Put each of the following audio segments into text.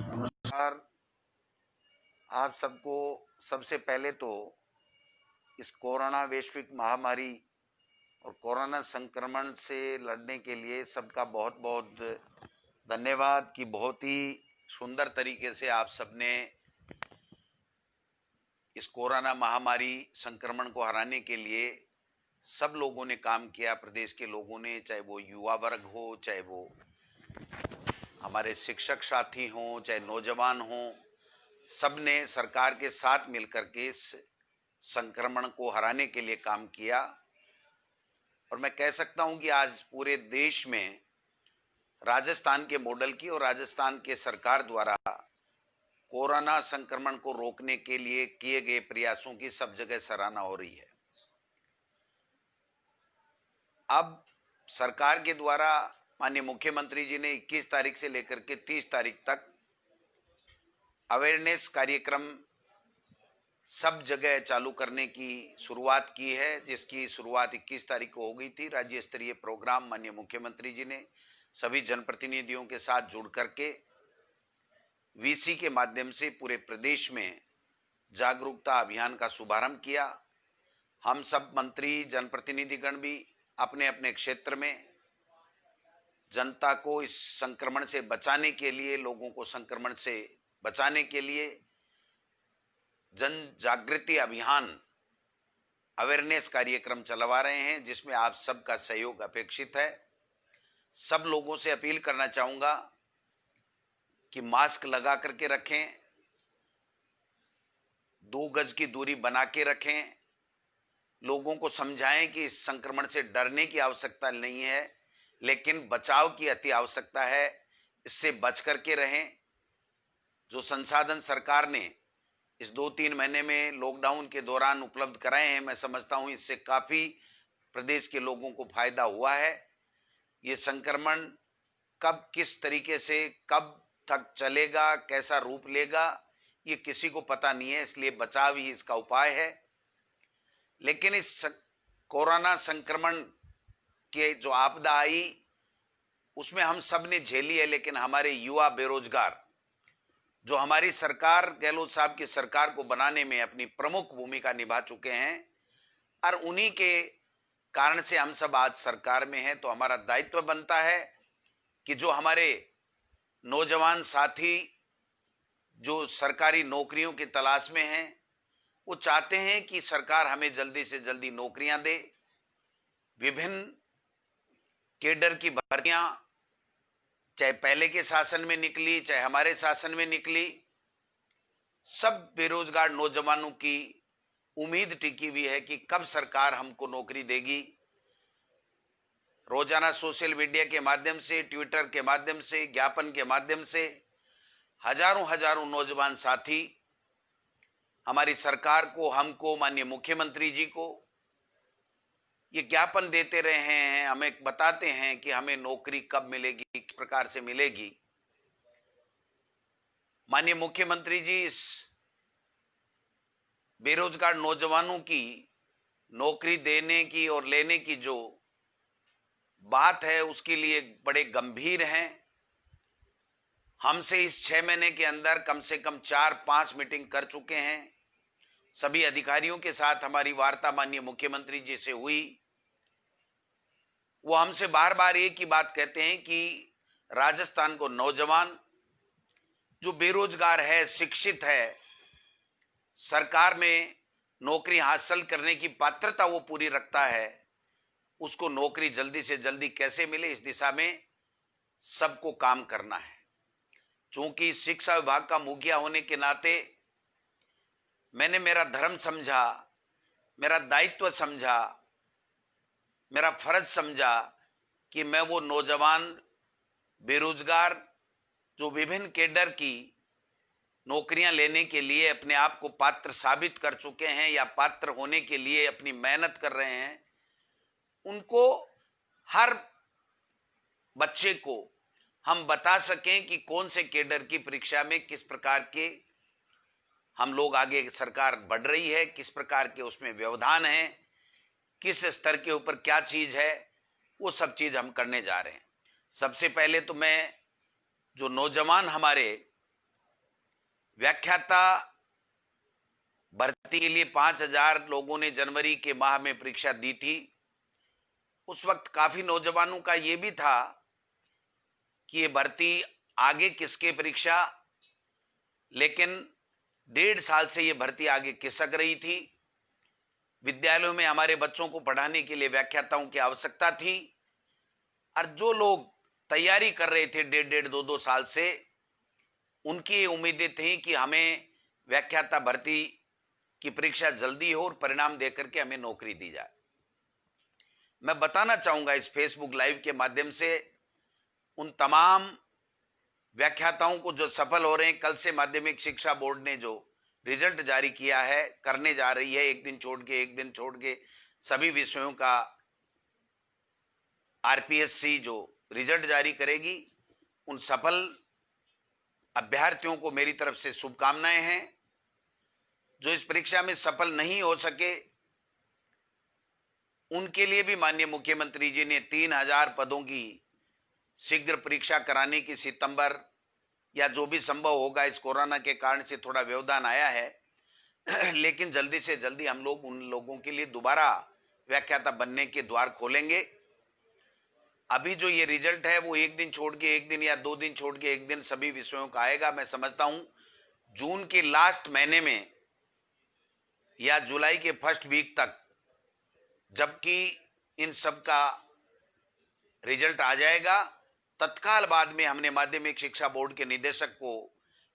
नमस्कार। आप सबको सबसे पहले तो इस कोरोना वैश्विक महामारी और कोरोना संक्रमण से लड़ने के लिए सबका बहुत बहुत धन्यवाद कि बहुत ही सुंदर तरीके से आप सबने इस कोरोना महामारी संक्रमण को हराने के लिए सब लोगों ने काम किया। प्रदेश के लोगों ने, चाहे वो युवा वर्ग हो, चाहे वो हमारे शिक्षक साथी हों, चाहे नौजवान हों, सबने सरकार के साथ मिलकर के इस संक्रमण को हराने के लिए काम किया। और मैं कह सकता हूं कि आज पूरे देश में राजस्थान के मॉडल की और राजस्थान के सरकार द्वारा कोरोना संक्रमण को रोकने के लिए किए गए प्रयासों की सब जगह सराहना हो रही है। अब सरकार के द्वारा माननीय मुख्यमंत्री जी ने 21 तारीख से लेकर के 30 तारीख तक अवेयरनेस कार्यक्रम सब जगह चालू करने की शुरुआत की है, जिसकी शुरुआत 21 तारीख को हो गई थी। राज्य स्तरीय प्रोग्राम माननीय मुख्यमंत्री जी ने सभी जनप्रतिनिधियों के साथ जुड़ करके वीसी के माध्यम से पूरे प्रदेश में जागरूकता अभियान का शुभारंभ किया। हम सब मंत्री जनप्रतिनिधिगण भी अपने अपने क्षेत्र में जनता को इस संक्रमण से बचाने के लिए, लोगों को संक्रमण से बचाने के लिए जन जागृति अभियान अवेयरनेस कार्यक्रम चलवा रहे हैं, जिसमें आप सबका सहयोग अपेक्षित है। सब लोगों से अपील करना चाहूंगा कि मास्क लगा करके रखें, 2 गज की दूरी बना के रखें, लोगों को समझाएं कि इस संक्रमण से डरने की आवश्यकता नहीं है, लेकिन बचाव की अति आवश्यकता है। इससे बच करके रहें। जो संसाधन सरकार ने इस 2-3 महीने में लॉकडाउन के दौरान उपलब्ध कराए हैं, मैं समझता हूं इससे काफी प्रदेश के लोगों को फायदा हुआ है। ये संक्रमण कब किस तरीके से कब तक चलेगा, कैसा रूप लेगा, ये किसी को पता नहीं है, इसलिए बचाव ही इसका उपाय है। लेकिन इस कोरोना संक्रमण के जो आपदा आई उसमें हम सब ने झेली है, लेकिन हमारे युवा बेरोजगार जो हमारी सरकार, गहलोत साहब की सरकार को बनाने में अपनी प्रमुख भूमिका निभा चुके हैं, और उन्हीं के कारण से हम सब आज सरकार में हैं। तो हमारा दायित्व बनता है कि जो हमारे नौजवान साथी जो सरकारी नौकरियों की तलाश में हैं, वो चाहते हैं कि सरकार हमें जल्दी से जल्दी नौकरियां दे। विभिन्न केडर की भर्तियां चाहे पहले के शासन में निकली, चाहे हमारे शासन में निकली, सब बेरोजगार नौजवानों की उम्मीद टिकी हुई है कि कब सरकार हमको नौकरी देगी। रोजाना सोशल मीडिया के माध्यम से, ट्विटर के माध्यम से, ज्ञापन के माध्यम से हजारों नौजवान साथी हमारी सरकार को, हमको, माननीय मुख्यमंत्री जी को ये ज्ञापन देते रहे हैं, हमें बताते हैं कि हमें नौकरी कब मिलेगी, किस प्रकार से मिलेगी। माननीय मुख्यमंत्री जी इस बेरोजगार नौजवानों की नौकरी देने की और लेने की जो बात है, उसके लिए बड़े गंभीर हैं। हमसे इस 6 महीने के अंदर कम से कम 4-5 मीटिंग कर चुके हैं। सभी अधिकारियों के साथ हमारी वार्ता माननीय मुख्यमंत्री जी से हुई। वो हमसे बार बार एक ही बात कहते हैं कि राजस्थान को नौजवान जो बेरोजगार है, शिक्षित है, सरकार में नौकरी हासिल करने की पात्रता वो पूरी रखता है, उसको नौकरी जल्दी से जल्दी कैसे मिले, इस दिशा में सबको काम करना है। चूंकि शिक्षा विभाग का मुखिया होने के नाते मैंने मेरा धर्म समझा, मेरा दायित्व समझा, मेरा फर्ज समझा कि मैं वो नौजवान बेरोजगार जो विभिन्न केडर की नौकरियां लेने के लिए अपने आप को पात्र साबित कर चुके हैं या पात्र होने के लिए अपनी मेहनत कर रहे हैं, उनको, हर बच्चे को हम बता सकें कि कौन से केडर की परीक्षा में किस प्रकार के हम लोग आगे सरकार बढ़ रही है, किस प्रकार के उसमें व्यवधान है, किस स्तर के ऊपर क्या चीज है, वो सब चीज हम करने जा रहे हैं। सबसे पहले तो मैं जो नौजवान हमारे व्याख्याता भर्ती के लिए 5,000 लोगों ने जनवरी के माह में परीक्षा दी थी, उस वक्त काफी नौजवानों का यह भी था कि ये भर्ती आगे किसके परीक्षा, लेकिन 1.5 साल से ये भर्ती आगे खिसक रही थी। विद्यालयों में हमारे बच्चों को पढ़ाने के लिए व्याख्याताओं की आवश्यकता थी, और जो लोग तैयारी कर रहे थे 1.5-2 साल से, उनकी उम्मीदें थी कि हमें व्याख्याता भर्ती की परीक्षा जल्दी हो और परिणाम देकर के हमें नौकरी दी जाए। मैं बताना चाहूंगा इस फेसबुक लाइव के माध्यम से उन तमाम व्याख्याताओं को जो सफल हो रहे हैं। कल से माध्यमिक शिक्षा बोर्ड ने जो रिजल्ट जारी किया है, करने जा रही है, एक दिन छोड़ के सभी विषयों का आरपीएससी जो रिजल्ट जारी करेगी, उन सफल अभ्यर्थियों को मेरी तरफ से शुभकामनाएं हैं। जो इस परीक्षा में सफल नहीं हो सके, उनके लिए भी माननीय मुख्यमंत्री जी ने 3,000 पदों की शीघ्र परीक्षा कराने की, सितंबर या जो भी संभव होगा, इस कोरोना के कारण से थोड़ा व्यवधान आया है लेकिन जल्दी से जल्दी हम लोग उन लोगों के लिए दोबारा व्याख्याता बनने के द्वार खोलेंगे। अभी जो ये रिजल्ट है वो एक दिन छोड़ के एक दिन या 2 दिन छोड़ के एक दिन सभी विषयों का आएगा। मैं समझता हूं जून के लास्ट महीने में या जुलाई के फर्स्ट वीक तक, जबकि इन सब का रिजल्ट आ जाएगा, तत्काल बाद में हमने माध्यमिक शिक्षा बोर्ड के निदेशक को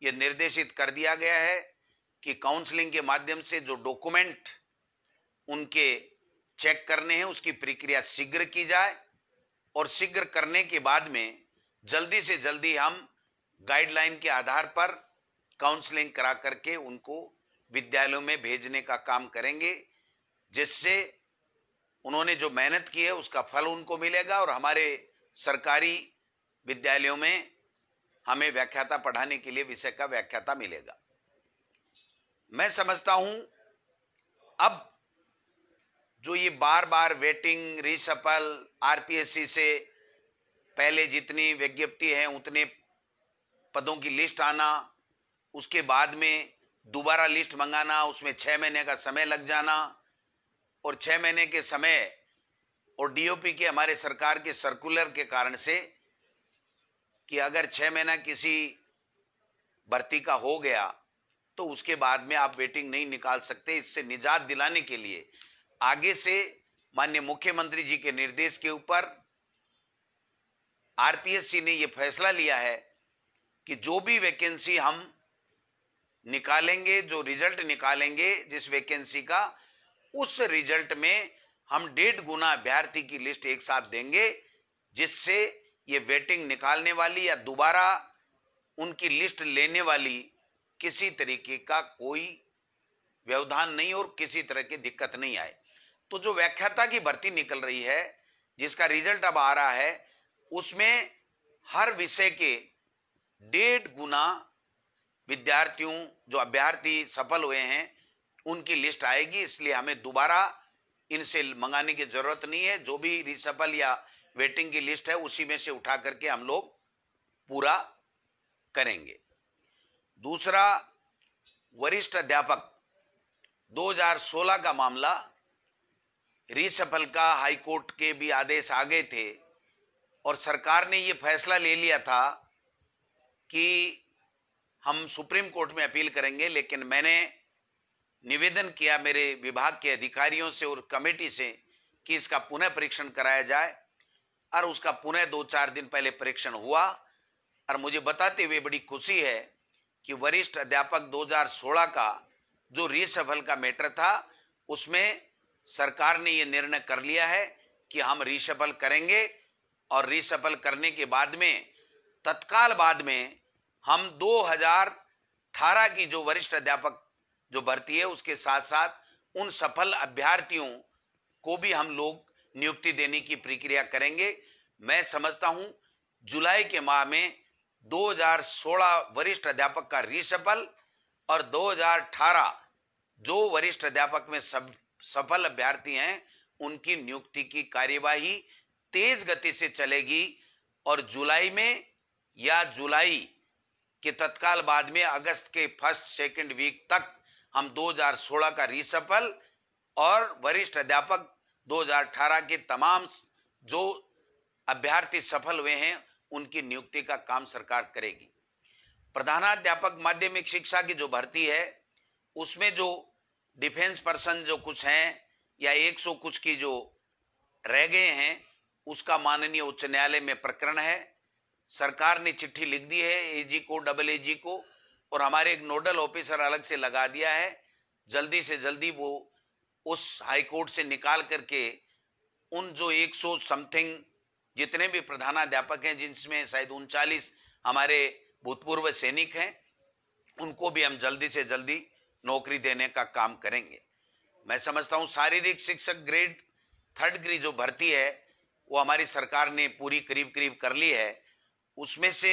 यह निर्देशित कर दिया गया है कि काउंसलिंग के माध्यम से जो डॉक्यूमेंट उनके चेक करने हैं उसकी प्रक्रिया शीघ्र की जाए, और शीघ्र करने के बाद में जल्दी से जल्दी हम गाइडलाइन के आधार पर काउंसलिंग करा करके उनको विद्यालयों में भेजने का काम करेंगे, जिससे उन्होंने जो मेहनत की है उसका फल उनको मिलेगा और हमारे सरकारी विद्यालयों में हमें व्याख्याता पढ़ाने के लिए विषय का व्याख्याता मिलेगा। मैं समझता हूं अब जो ये बार बार वेटिंग, रीसफल, आरपीएससी से पहले जितनी विज्ञप्ति है उतने पदों की लिस्ट आना, उसके बाद में दोबारा लिस्ट मंगाना, उसमें 6 महीने का समय लग जाना, और 6 महीने के समय और डीओपी के हमारे सरकार के सर्कुलर के कारण से कि अगर 6 महीना किसी भर्ती का हो गया तो उसके बाद में आप वेटिंग नहीं निकाल सकते। इससे निजात दिलाने के लिए आगे से माननीय मुख्यमंत्री जी के निर्देश के ऊपर आरपीएससी ने यह फैसला लिया है कि जो भी वैकेंसी हम निकालेंगे, जो रिजल्ट निकालेंगे जिस वैकेंसी का, उस रिजल्ट में हम 1.5 गुना अभ्यर्थी की लिस्ट एक साथ देंगे, जिससे ये वेटिंग निकालने वाली या दोबारा उनकी लिस्ट लेने वाली किसी तरीके का कोई व्यवधान नहीं और किसी तरह की दिक्कत नहीं आए। तो जो व्याख्याता की भर्ती निकल रही है, जिसका रिजल्ट अब आ रहा है, उसमें हर विषय के 1.5 गुना विद्यार्थियों, जो अभ्यर्थी सफल हुए हैं, उनकी लिस्ट आएगी। इसलिए हमें दोबारा इनसे मंगाने की जरूरत नहीं है। जो भी रिसफल या वेटिंग की लिस्ट है उसी में से उठा करके हम लोग पूरा करेंगे। दूसरा, वरिष्ठ अध्यापक 2016 का मामला, रिसफल का हाईकोर्ट के भी आदेश आ गए थे और सरकार ने यह फैसला ले लिया था कि हम सुप्रीम कोर्ट में अपील करेंगे, लेकिन मैंने निवेदन किया मेरे विभाग के अधिकारियों से और कमेटी से कि इसका पुनः परीक्षण कराया जाए, और उसका पुनः 2-4 दिन पहले परीक्षण हुआ, और मुझे बताते हुए बड़ी खुशी है कि वरिष्ठ अध्यापक 2016 का जो रीसफल का मैटर था, उसमें सरकार ने यह निर्णय कर लिया है कि हम रीसफल करेंगे, और रीसफल करने के बाद में तत्काल बाद में हम 2018 की जो वरिष्ठ अध्यापक जो भर्ती है उसके साथ साथ उन सफल अभ्यर्थियों को भी हम लोग नियुक्ति देने की प्रक्रिया करेंगे। मैं समझता हूं जुलाई के माह में 2016 वरिष्ठ अध्यापक का रीसफल और 2018 जो वरिष्ठ अध्यापक में सब सफल अभ्यर्थी हैं उनकी नियुक्ति की कार्यवाही तेज गति से चलेगी, और जुलाई में या जुलाई के तत्काल बाद में अगस्त के फर्स्ट सेकंड वीक तक हम 2016 का रीसफल और वरिष्ठ अध्यापक 2018 के तमाम जो अभ्यर्थी सफल हुए हैं उनकी नियुक्ति का काम सरकार करेगी। प्रधानाध्यापक माध्यमिक शिक्षा की जो भर्ती है उसमें जो डिफेंस पर्सन जो कुछ हैं या 100 कुछ की जो रह गए हैं उसका माननीय उच्च न्यायालय में प्रकरण है। सरकार ने चिट्ठी लिख दी है एजी को, डबल एजी को, और हमारे एक नोडल ऑफिसर अलग से लगा दिया है। जल्दी से जल्दी वो उस हाई कोर्ट से निकाल करके उन जो 100 समथिंग जितने भी प्रधानाध्यापक हैं, जिनमें शायद 39 हमारे भूतपूर्व सैनिक हैं, उनको भी हम जल्दी से जल्दी नौकरी देने का काम करेंगे। मैं समझता हूं शारीरिक शिक्षक ग्रेड 3rd की जो भर्ती है वो हमारी सरकार ने पूरी करीब करीब कर ली है। उसमें से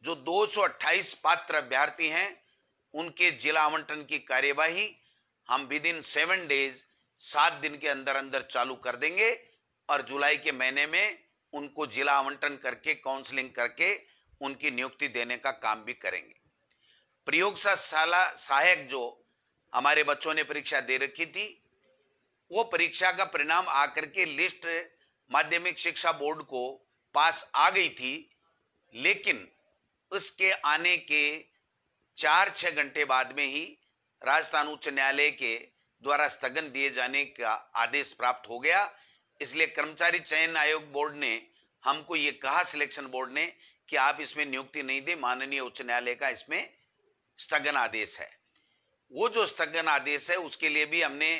जो 228 पात्र अभ्यर्थी हैं उनके जिला आवंटन की कार्यवाही हम विद इन 7 डेज 7 दिन के अंदर अंदर चालू कर देंगे और जुलाई के महीने में उनको जिला आवंटन करके काउंसलिंग करके उनकी नियुक्ति देने का काम भी करेंगे। प्रयोगशाला सहायक जो हमारे बच्चों ने परीक्षा दे रखी थी वो परीक्षा का परिणाम आकर के लिस्ट माध्यमिक शिक्षा बोर्ड को पास आ गई थी, लेकिन उसके आने के 4-6 घंटे बाद में ही राजस्थान उच्च न्यायालय के द्वारा स्थगन दिए जाने का आदेश प्राप्त हो गया। इसलिए कर्मचारी चयन आयोग बोर्ड ने हमको ये कहा, सिलेक्शन बोर्ड ने, कि आप इसमें नियुक्ति नहीं दे, माननीय उच्च न्यायालय का इसमें स्थगन आदेश है। वो जो स्थगन आदेश है उसके लिए भी हमने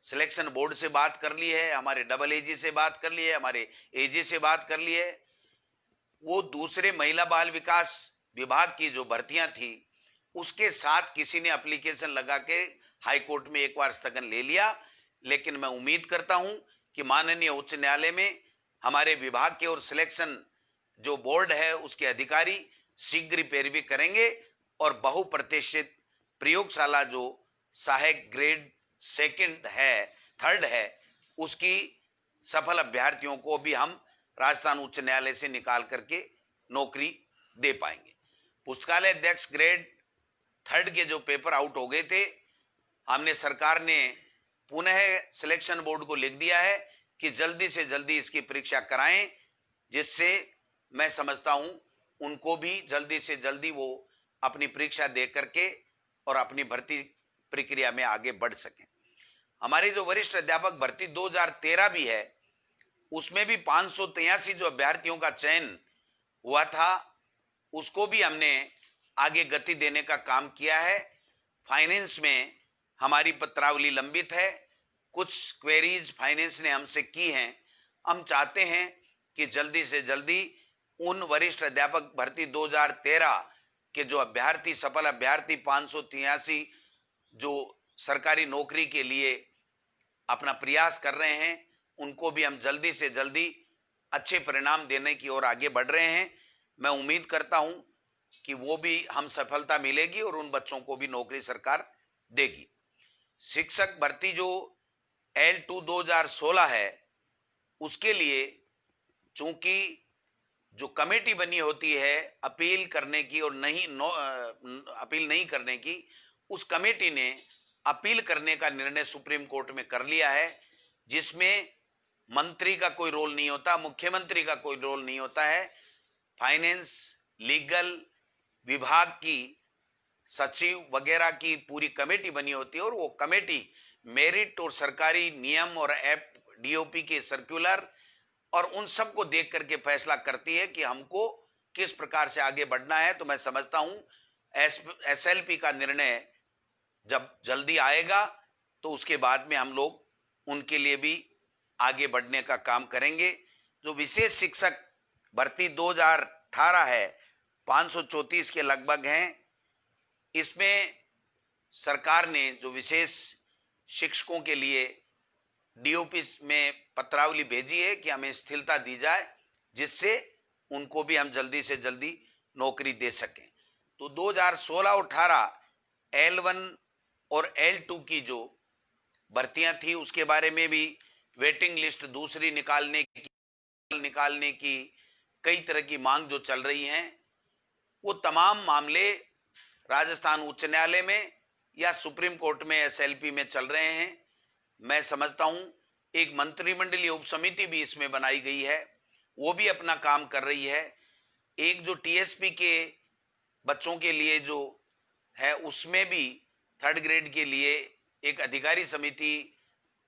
सिलेक्शन बोर्ड से बात कर ली है, हमारे डबल एजी से बात कर ली है, हमारे एजी से बात कर ली है। वो दूसरे महिला बाल विकास विभाग की जो भर्तियां थी उसके साथ किसी ने एप्लीकेशन लगा के हाई कोर्ट में एक बार स्थगन ले लिया, लेकिन मैं उम्मीद करता हूं कि माननीय उच्च न्यायालय में हमारे विभाग के और सिलेक्शन जो बोर्ड है उसके अधिकारी शीघ्र पैरवी करेंगे और बहुप्रतिष्ठित प्रयोगशाला जो सहायक ग्रेड 3rd है उसकी सफल अभ्यर्थियों को भी हम राजस्थान उच्च न्यायालय से निकाल करके नौकरी दे पाएंगे। पुस्तकालय अध्यक्ष ग्रेड 3rd के जो पेपर आउट हो गए थे, हमने सरकार ने पुनः सिलेक्शन बोर्ड को लिख दिया है कि जल्दी से जल्दी इसकी परीक्षा कराएं, जिससे मैं समझता हूं उनको भी जल्दी से जल्दी वो अपनी परीक्षा दे करके और अपनी भर्ती प्रक्रिया में आगे बढ़ सकें। हमारी जो वरिष्ठ अध्यापक भर्ती 2013 भी है उसमें भी 583 जो अभ्यर्थियों का चयन हुआ था उसको भी हमने आगे गति देने का काम किया है। फाइनेंस में हमारी पत्रावली लंबित है, कुछ क्वेरीज फाइनेंस ने हमसे की हैं। हम चाहते हैं कि जल्दी से जल्दी उन वरिष्ठ अध्यापक भर्ती 2013 के जो अभ्यर्थी सफल अभ्यर्थी 583 जो सरकारी नौकरी के लिए अपना प्रयास कर रहे हैं उनको भी हम जल्दी से जल्दी अच्छे परिणाम देने की ओर आगे बढ़ रहे हैं। मैं उम्मीद करता हूं कि वो भी हम सफलता मिलेगी और उन बच्चों को भी नौकरी सरकार देगी। शिक्षक भर्ती जो L2 2016 है उसके लिए चूंकि जो कमेटी बनी होती है अपील करने की और अपील नहीं करने की, उस कमेटी ने अपील करने का निर्णय सुप्रीम कोर्ट में कर लिया है, जिसमें मंत्री का कोई रोल नहीं होता, मुख्यमंत्री का कोई रोल नहीं होता है। फाइनेंस, लीगल विभाग की सचिव वगैरह की पूरी कमेटी बनी होती है और वो कमेटी मेरिट और सरकारी नियम और डीओपी के सर्कुलर और उन सब को देख करके फैसला करती है कि हमको किस प्रकार से आगे बढ़ना है। तो मैं समझता हूं एसएलपी का निर्णय जब जल्दी आएगा तो उसके बाद में हम लोग उनके लिए भी आगे बढ़ने का काम करेंगे। जो विशेष शिक्षक भर्ती 2018 है 534 के लगभग हैं। इसमें सरकार ने जो विशेष शिक्षकों के लिए डीओपी में पत्रावली भेजी है कि हमें स्थिरता दी जाए, जिससे उनको भी हम जल्दी से जल्दी नौकरी दे सकें। तो 2016 और 18 L1 और L2 की जो भर्तियां थी उसके बारे में भी वेटिंग लिस्ट दूसरी निकालने की कई तरह की मांग जो चल रही हैं, वो तमाम मामले राजस्थान उच्च न्यायालय में या सुप्रीम कोर्ट में एसएलपी में चल रहे हैं। मैं समझता हूं एक मंत्रिमंडलीय उपसमिति भी इसमें बनाई गई है, वो भी अपना काम कर रही है। एक जो टीएसपी के बच्चों के लिए जो है, उसमें भी थर्ड ग्रेड के लिए एक अधिकारी समिति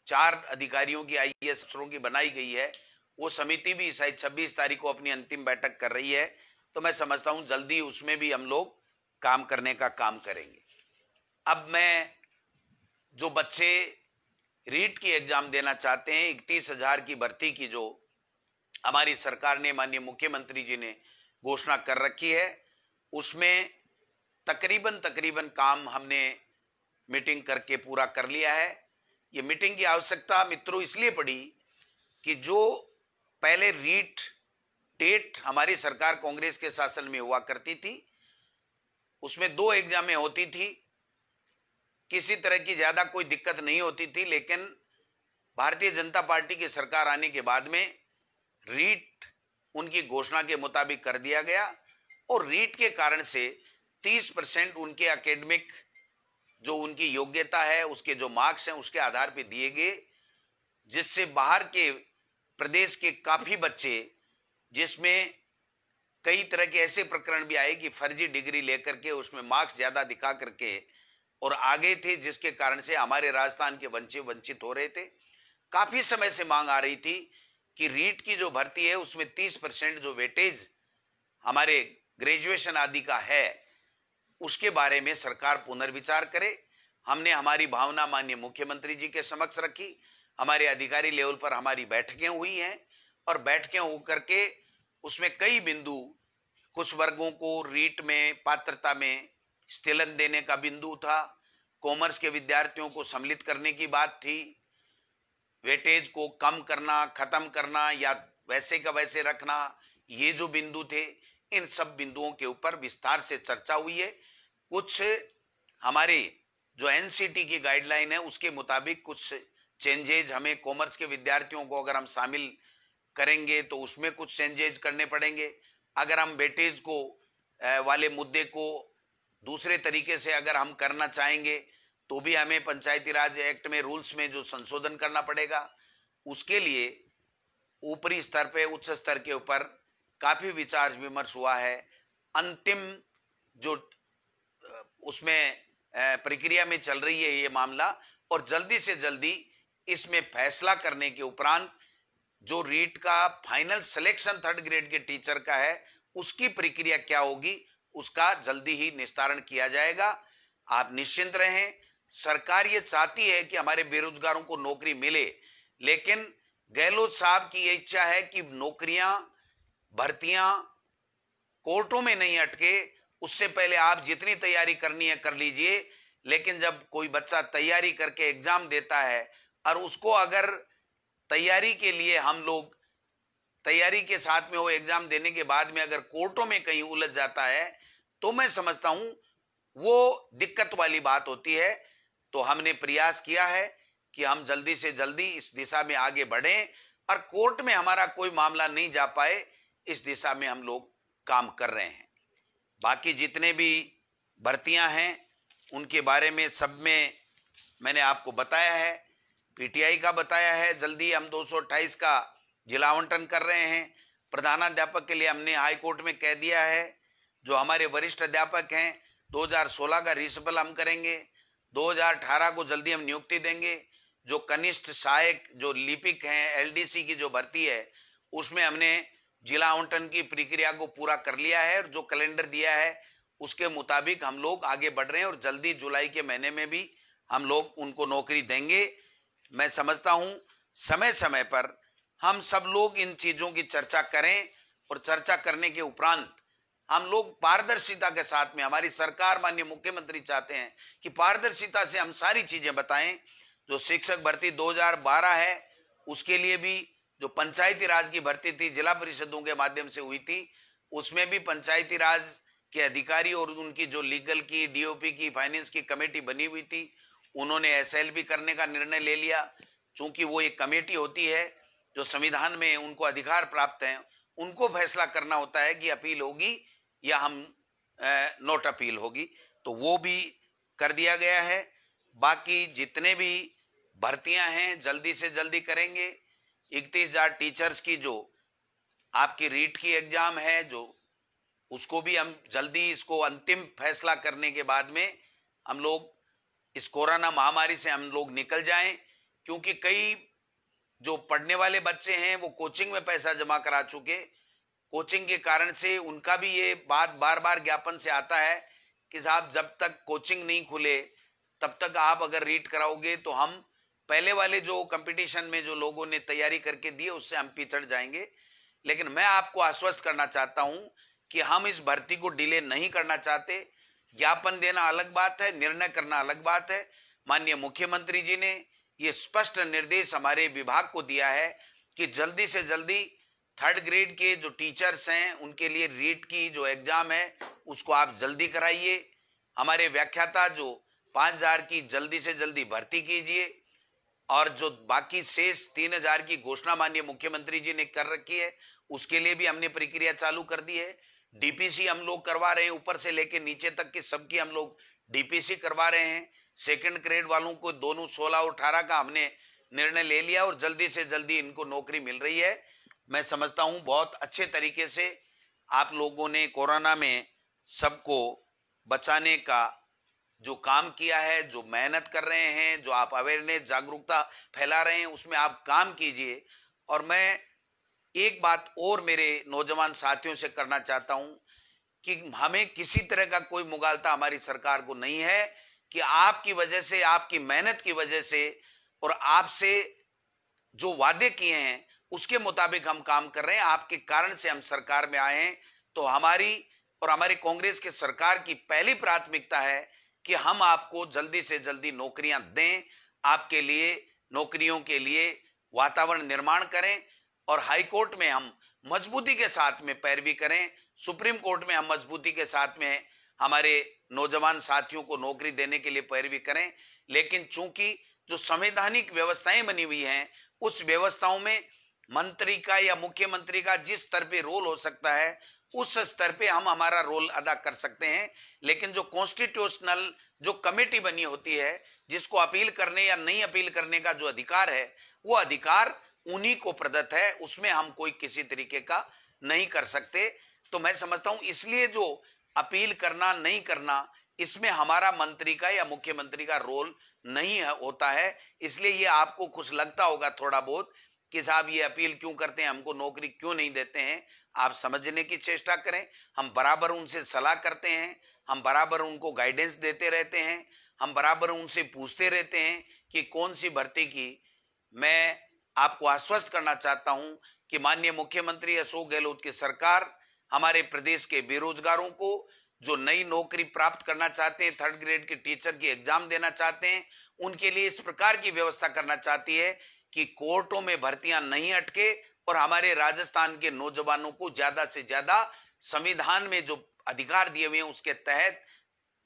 4 अधिकारियों की आईएएस अफसरों की बनाई गई है। वो समिति भी शायद 26 तारीख को अपनी अंतिम बैठक कर रही है। तो मैं समझता हूं जल्दी उसमें भी हम लोग काम करने का काम करेंगे। अब मैं जो बच्चे रीट की एग्जाम देना चाहते हैं, 31,000 की भर्ती की जो हमारी सरकार ने, माननीय मुख्यमंत्री जी ने घोषणा कर रखी है, उसमें तकरीबन काम हमने मीटिंग करके पूरा कर लिया है। ये मीटिंग की आवश्यकता मित्रों इसलिए पड़ी कि जो पहले रीट टेट हमारी सरकार कांग्रेस के शासन में हुआ करती थी, उसमें 2 एग्जामें होती थी, किसी तरह की ज्यादा कोई दिक्कत नहीं होती थी। लेकिन भारतीय जनता पार्टी की सरकार आने के बाद में रीट उनकी घोषणा के मुताबिक कर दिया गया और रीट के कारण से 30% उनके एकेडमिक जो उनकी योग्यता है, उसके जो मार्क्स हैं, उसके आधार पर दिए गए, जिससे बाहर के प्रदेश के काफी बच्चे, जिसमें कई तरह के ऐसे प्रकरण भी आए कि फर्जी डिग्री लेकर के उसमें मार्क्स ज्यादा दिखा करके और आगे थे, जिसके कारण से हमारे राजस्थान के बच्चे वंचित हो रहे थे। काफी समय से मांग आ रही थी कि रीट की जो भर्ती है उसमें 30% जो वेटेज हमारे ग्रेजुएशन आदि का है, उसके बारे में सरकार पुनर्विचार करे। हमने हमारी भावना माननीय मुख्यमंत्री जी के समक्ष रखी। हमारे अधिकारी लेवल पर हमारी बैठकें हुई हैं और बैठकें होकर के उसमें कई बिंदु, कुछ वर्गों को रीट में पात्रता में स्थिलन देने का बिंदु था, कॉमर्स के विद्यार्थियों को सम्मिलित करने की बात थी, वेटेज को कम करना, खत्म करना या वैसे का वैसे रखना, ये जो बिंदु थे, इन सब बिंदुओं के ऊपर विस्तार से चर्चा हुई है। कुछ हमारे जो एनसीटी की गाइडलाइन है उसके मुताबिक कुछ चेंजेज हमें, कॉमर्स के विद्यार्थियों को अगर हम शामिल करेंगे तो उसमें कुछ चेंजेज करने पड़ेंगे। अगर हम वेटेज को वाले मुद्दे को दूसरे तरीके से अगर हम करना चाहेंगे तो भी हमें पंचायती राज एक्ट में रूल्स में जो संशोधन करना पड़ेगा। उसके लिए ऊपरी स्तर पे, उच्च स्तर के ऊपर काफी विचार विमर्श हुआ है। अंतिम जो उसमें प्रक्रिया में चल रही है ये मामला, और जल्दी से जल्दी इसमें फैसला करने के उपरांत जो रीट का फाइनल सिलेक्शन थर्ड ग्रेड के टीचर का है, उसकी प्रक्रिया क्या होगी, उसका जल्दी ही निस्तारण किया जाएगा। आप निश्चिंत रहें। सरकार ये चाहती है कि हमारे बेरोजगारों को नौकरी मिले, लेकिन गहलोत साहब की ये इच्छा है कि नौकरियां, भर्तियां कोर्टों में नहीं अटके। उससे पहले आप जितनी तैयारी करनी है कर लीजिए, लेकिन जब कोई बच्चा तैयारी करके एग्जाम देता है और उसको अगर तैयारी के लिए हम लोग तैयारी के साथ में वो एग्जाम देने के बाद में अगर कोर्टों में कहीं उलझ जाता है, तो मैं समझता हूं वो दिक्कत वाली बात होती है। तो हमने प्रयास किया है कि हम जल्दी से जल्दी इस दिशा में आगे बढ़ें और कोर्ट में हमारा कोई मामला नहीं जा पाए, इस दिशा में हम लोग काम कर रहे हैं। बाकी जितने भी भर्तियां हैं उनके बारे में सब में मैंने आपको बताया है, पीटीआई का बताया है। जल्दी हम 228 का जिला आवंटन कर रहे हैं। प्रधानाध्यापक के लिए हमने हाई कोर्ट में कह दिया है। जो हमारे वरिष्ठ अध्यापक हैं, 2016 का रिशफल हम करेंगे, 2018 को जल्दी हम नियुक्ति देंगे। जो कनिष्ठ सहायक जो लिपिक हैं, एलडीसी की जो भर्ती है, उसमें हमने जिला आवंटन की प्रक्रिया को पूरा कर लिया है और जो कैलेंडर दिया है उसके मुताबिक हम लोग आगे बढ़ रहे हैं और जल्दी जुलाई के महीने में भी हम लोग उनको नौकरी देंगे। मैं समझता हूं समय समय पर हम सब लोग इन चीजों की चर्चा करें और चर्चा करने के उपरांत हम लोग पारदर्शिता के साथ में, हमारी सरकार माननीय मुख्यमंत्री चाहते हैं कि पारदर्शिता से हम सारी चीजें बताएं। जो शिक्षक भर्ती 2012 है, उसके लिए भी जो पंचायती राज की भर्ती थी, जिला परिषदों के माध्यम से हुई थी, उसमें भी पंचायती राज के अधिकारी और उनकी जो लीगल की, डीओपी की, फाइनेंस की कमेटी बनी हुई थी, उन्होंने एसएलपी करने का निर्णय ले लिया। चूंकि वो एक कमेटी होती है जो संविधान में उनको अधिकार प्राप्त है, उनको फैसला करना होता है कि अपील होगी या हम नोट अपील होगी, तो वो भी कर दिया गया है। बाकी जितने भी भर्तियां हैं जल्दी से जल्दी करेंगे। 31,000 टीचर्स की जो आपकी रीट की एग्जाम है, जो उसको भी हम जल्दी, इसको अंतिम फैसला करने के बाद में हम लोग इस कोरोना महामारी से हम लोग निकल जाएं, क्योंकि कई जो पढ़ने वाले बच्चे हैं वो कोचिंग में पैसा जमा करा चुके। कोचिंग के कारण से उनका भी ये बात बार बार ज्ञापन से आता है कि साहब जब तक कोचिंग नहीं खुले तब तक आप अगर रीट कराओगे तो हम पहले वाले जो कंपटीशन में जो लोगों ने तैयारी करके दी उससे हम पिछड़ जाएंगे। लेकिन मैं आपको आश्वस्त करना चाहता हूं कि हम इस भर्ती को डिले नहीं करना चाहते। ज्ञापन देना अलग बात है, निर्णय करना अलग बात है। माननीय मुख्यमंत्री जी ने ये स्पष्ट निर्देश हमारे विभाग को दिया है कि जल्दी से जल्दी 3rd ग्रेड के जो टीचर्स हैं उनके लिए रीट की जो एग्जाम है उसको आप जल्दी कराइए। हमारे व्याख्याता जो 5,000 की जल्दी से जल्दी भर्ती कीजिए, और जो बाकी शेष 3,000 की घोषणा माननीय मुख्यमंत्री जी ने कर रखी है उसके लिए भी हमने प्रक्रिया चालू कर दी है। डीपीसी हम लोग करवा रहे हैं, ऊपर से लेके नीचे तक के सबकी हम लोग डीपीसी करवा रहे हैं। 2nd ग्रेड वालों को दोनों 16 और 18 का हमने निर्णय ले लिया और जल्दी से जल्दी इनको नौकरी मिल रही है। मैं समझता हूं बहुत अच्छे तरीके से आप लोगों ने कोरोना में सबको बचाने का जो काम किया है, जो मेहनत कर रहे हैं, जो आप अवेयरनेस जागरूकता फैला रहे हैं, उसमें आप काम कीजिए। और मैं एक बात और मेरे नौजवान साथियों से करना चाहता हूं कि हमें किसी तरह का कोई मुगालता हमारी सरकार को नहीं है कि आपकी वजह से, आपकी मेहनत की वजह से और आपसे जो वादे किए हैं उसके मुताबिक हम काम कर रहे हैं। आपके कारण से हम सरकार में आए हैं। तो हमारी और हमारी कांग्रेस की सरकार की पहली प्राथमिकता है कि हम आपको जल्दी से जल्दी नौकरियां दें, आपके लिए नौकरियों के लिए वातावरण निर्माण करें, और हाई कोर्ट में हम मजबूती के साथ में पैरवी करें, सुप्रीम कोर्ट में हम मजबूती के साथ में हमारे नौजवान साथियों को नौकरी देने के लिए पैरवी करें। लेकिन चूंकि जो संवैधानिक व्यवस्थाएं बनी हुई हैं उस व्यवस्थाओं में मंत्री का या मुख्यमंत्री का जिस स्तर पे रोल हो सकता है उस स्तर पे हम हमारा रोल अदा कर सकते हैं। लेकिन जो कॉन्स्टिट्यूशनल जो कमेटी बनी होती है जिसको अपील करने या नहीं अपील करने का जो अधिकार है वो अधिकार उन्हीं को प्रदत्त है, उसमें हम कोई किसी तरीके का नहीं कर सकते। तो मैं समझता हूं इसलिए जो अपील करना नहीं करना इसमें हमारा मंत्री का या मुख्यमंत्री का रोल नहीं होता है। इसलिए ये आपको कुछ लगता होगा थोड़ा बहुत कि साहब ये अपील क्यों करते हैं, हमको नौकरी क्यों नहीं देते हैं। आप समझने की चेष्टा करें, हम बराबर उनसे सलाह करते हैं, हम बराबर उनको गाइडेंस देते रहते हैं, हम बराबर उनसे पूछते रहते हैं कि कौन सी भर्ती की। मैं आपको आश्वस्त करना चाहता हूं कि माननीय मुख्यमंत्री अशोक गहलोत की सरकार हमारे प्रदेश के बेरोजगारों को जो नई नौकरी प्राप्त करना चाहते हैं, 3rd ग्रेड के टीचर की एग्जाम देना चाहते हैं, उनके लिए इस प्रकार की व्यवस्था करना चाहती है कि कोर्टों में भर्तियां नहीं अटके और हमारे राजस्थान के नौजवानों को ज्यादा से ज्यादा संविधान में जो अधिकार दिए हुए हैं उसके तहत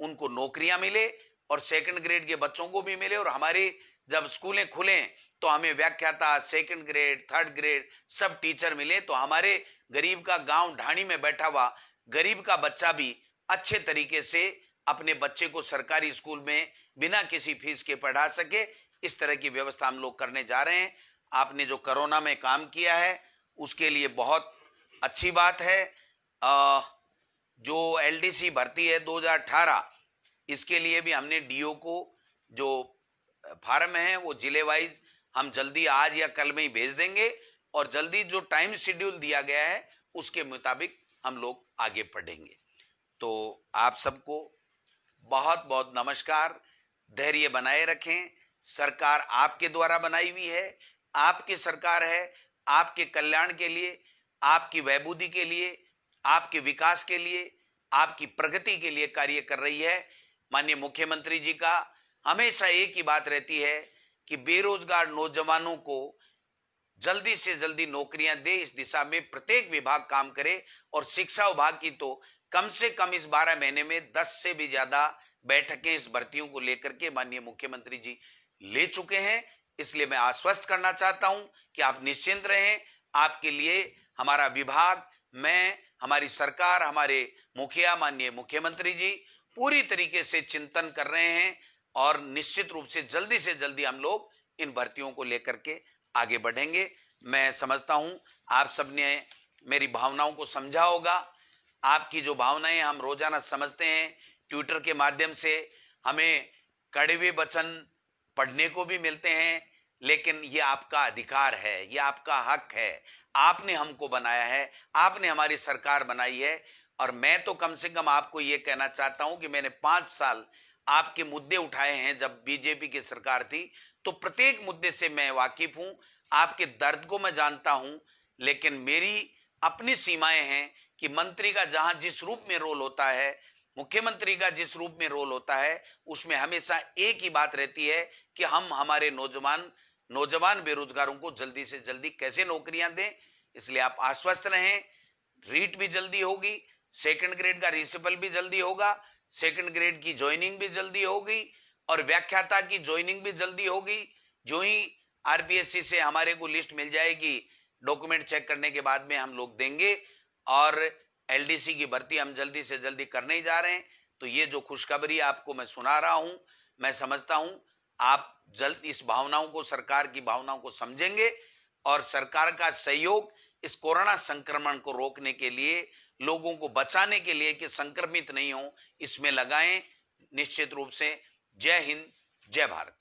उनको नौकरियां मिले और 2nd ग्रेड के बच्चों को भी मिले। और हमारे जब स्कूलें खुले तो हमें व्याख्याता 2nd ग्रेड 3rd ग्रेड सब टीचर मिले, तो हमारे गरीब का गांव ढाणी में बैठा हुआ गरीब का बच्चा भी अच्छे तरीके से अपने बच्चे को सरकारी स्कूल में बिना किसी फीस के पढ़ा सके। इस तरह की व्यवस्था हम लोग करने जा रहे हैं। आपने जो कोरोना में काम किया है उसके लिए बहुत अच्छी बात है। जो एलडीसी भर्ती है 2018 इसके लिए भी हमने डीओ को जो फार्म है वो जिले वाइज हम जल्दी आज या कल में ही भेज देंगे और जल्दी जो टाइम शेड्यूल दिया गया है उसके मुताबिक हम लोग आगे बढ़ेंगे। तो आप सबको बहुत बहुत नमस्कार। धैर्य बनाए रखें। सरकार आपके द्वारा बनाई हुई है, आपकी सरकार है, आपके कल्याण के लिए, आपकी वैभूति के लिए, आपके विकास के लिए, आपकी प्रगति के लिए कार्य कर रही है। माननीय मुख्यमंत्री जी का हमेशा एक ही बात रहती है कि बेरोजगार नौजवानों को जल्दी से जल्दी नौकरियां दे, इस दिशा में प्रत्येक विभाग काम करे। और शिक्षा विभाग की तो कम से कम इस 12 महीने में 10 से भी ज्यादा बैठकें इस भर्तियों को लेकर के माननीय मुख्यमंत्री जी ले चुके हैं। इसलिए मैं आश्वस्त करना चाहता हूं कि आप निश्चिंत रहें, आपके लिए हमारा विभाग, मैं, हमारी सरकार, हमारे मुखिया माननीय मुख्यमंत्री जी पूरी तरीके से चिंतन कर रहे हैं और निश्चित रूप से जल्दी हम लोग इन भर्तियों को लेकर के आगे बढ़ेंगे। मैं समझता हूं आप सबने मेरी भावनाओं को समझा होगा। आपकी जो भावनाएं हम रोजाना समझते हैं, ट्विटर के माध्यम से हमें कड़वे वचन पढ़ने को भी मिलते हैं, लेकिन ये आपका अधिकार है, ये आपका हक है। आपने हमको बनाया है, आपने हमारी सरकार बनाई है, और मैं तो कम से कम आपको ये कहना चाहता हूं कि मैंने 5 साल आपके मुद्दे उठाए हैं। जब बीजेपी की सरकार थी तो प्रत्येक मुद्दे से मैं वाकिफ हूं, आपके दर्द को मैं जानता हूं, लेकिन मेरी अपनी सीमाएं हैं कि मंत्री का जहां जिस रूप में रोल होता है, मुख्यमंत्री का जिस रूप में रोल होता है, उसमें हमेशा एक ही बात रहती है कि हम हमारे नौजवान बेरोजगारों को जल्दी से जल्दी कैसे नौकरियां दें। इसलिए आप आश्वस्त रहें, रीट भी जल्दी होगी, सेकंड ग्रेड का रिसिपल भी जल्दी होगा, सेकंड ग्रेड की ज्वाइनिंग भी जल्दी होगी और व्याख्याता की ज्वाइनिंग भी जल्दी होगी। जो ही आरपीएससी से हमारे को लिस्ट मिल जाएगी, डॉक्यूमेंट चेक करने के बाद में हम लोग देंगे, और एलडीसी की भर्ती हम जल्दी से जल्दी करने ही जा रहे हैं। तो ये जो खुशखबरी आपको मैं सुना रहा हूं, मैं समझता हूं आप जल्द इस भावनाओं को, सरकार की भावनाओं को समझेंगे और सरकार का सहयोग इस कोरोना संक्रमण को रोकने के लिए, लोगों को बचाने के लिए कि संक्रमित नहीं हो, इसमें लगाएं। निश्चित रूप से जय हिंद, जय भारत।